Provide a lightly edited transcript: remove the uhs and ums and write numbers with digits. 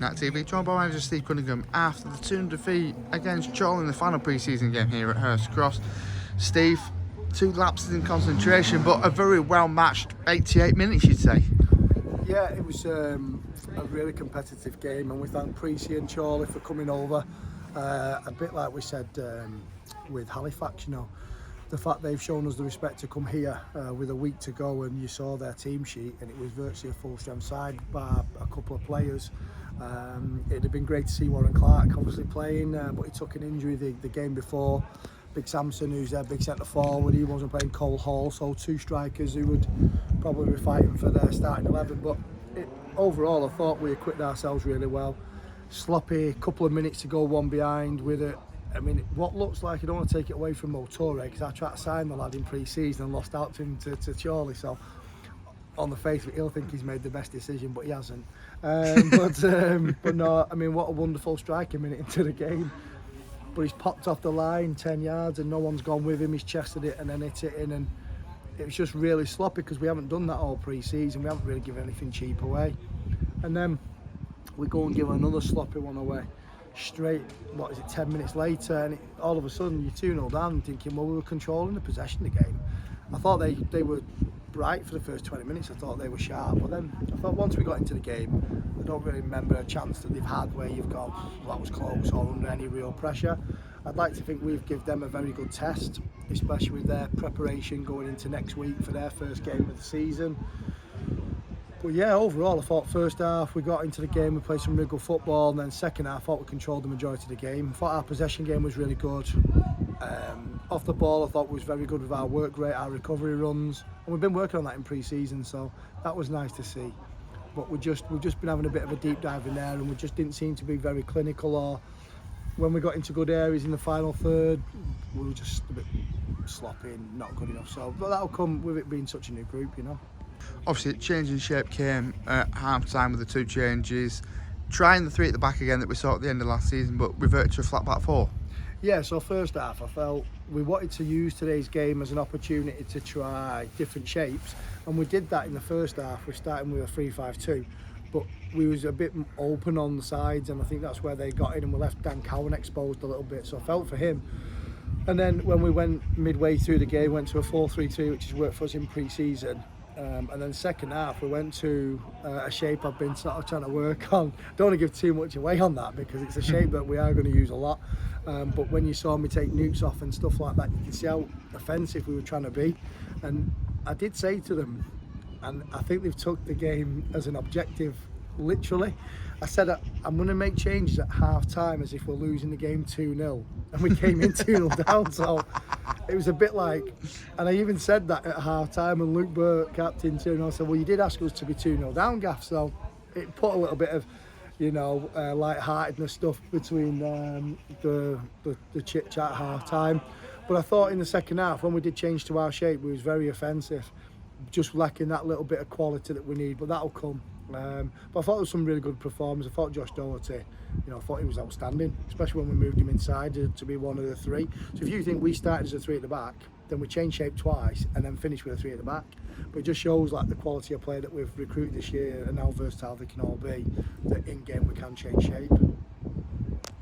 Ashton TV, joined by manager Steve Cunningham after the 2-0 defeat against Chorley in the final pre-season game here at Hurst Cross. Steve, 2 lapses in concentration, but a very well-matched 88 minutes, you'd say. Yeah, it was a really competitive game, and we thank Precy and Chorley for coming over. A bit like we said with Halifax, you know, the fact they've shown us the respect to come here with a week to go, and you saw their team sheet and it was virtually a full-strength side by a couple of players. It'd have been great to see Warren Clark obviously playing, but he took an injury the game before. Big Samson, who's their big centre forward, he wasn't playing. Cole Hall, so 2 strikers who would probably be fighting for their starting 11. But overall, I thought we equipped ourselves really well. Sloppy, couple of minutes to go, 1 behind with it. I mean, what looks like, I don't want to take it away from Motore, because I tried to sign the lad in pre-season and lost out to him to Chorley, so on the face of it, he'll think he's made the best decision, but he hasn't. But no, I mean, what a wonderful striker minute into the game. But he's popped off the line 10 yards and no one's gone with him. He's chested it and then hit it in, and it was just really sloppy because we haven't done that all pre-season. We haven't really given anything cheap away. And then we go and give another sloppy one away straight, 10 minutes later, and all of a sudden you're 2-0 down, thinking, well, we were controlling the possession of the game. I thought they were bright for the first 20 minutes. I thought they were sharp, but then I thought once we got into the game, I don't really remember a chance that they've had where you've gone, well, that was close, or under any real pressure. I'd like to think we've given them a very good test, especially with their preparation going into next week for their first game of the season. But yeah, overall I thought first half we got into the game, we played some really good football, and then second half I thought we controlled the majority of the game. I thought our possession game was really good. Off the ball I thought was very good with our work rate, our recovery runs, and we've been working on that in pre-season, so that was nice to see. But we've just been having a bit of a deep dive in there, and we just didn't seem to be very clinical, or when we got into good areas in the final third, we were just a bit sloppy and not good enough. So, but that'll come with it being such a new group, you know. Obviously, change in shape came at half-time with the 2 changes. Trying the 3 at the back again that we saw at the end of last season, but reverted to a flat back 4. Yeah, so first half I felt we wanted to use today's game as an opportunity to try different shapes, and we did that in the first half. We're starting with a 3-5-2, but we was a bit open on the sides, and I think that's where they got in, and we left Dan Cowan exposed a little bit, so I felt for him. And then when we went midway through the game, went to a 4-3-2, which has worked for us in pre-season. And then second half we went to a shape I've been sort of trying to work on. Don't want to give too much away on that because it's a shape that we are going to use a lot, but when you saw me take nukes off and stuff like that, you can see how offensive we were trying to be. And I did say to them, and I think they've took the game as an objective literally, I said I'm going to make changes at half time as if we're losing the game 2-0, and we came in 2-0 down, so it was a bit like, and I even said that at half time, and Luke Burke, captain, too, I said, well, you did ask us to be 2-0 down, Gaff, so it put a little bit of, you know, light-heartedness stuff between the chit chat at half time. But I thought in the second half, when we did change to our shape, we was very offensive, just lacking that little bit of quality that we need, but that'll come. But I thought there was some really good performance. I thought Josh Doherty, you know, I thought he was outstanding, especially when we moved him inside to be one of the 3. So if you think we started as a 3 at the back, then we changed shape twice and then finished with a 3 at the back. But it just shows like the quality of play that we've recruited this year and how versatile they can all be, that in game we can change shape.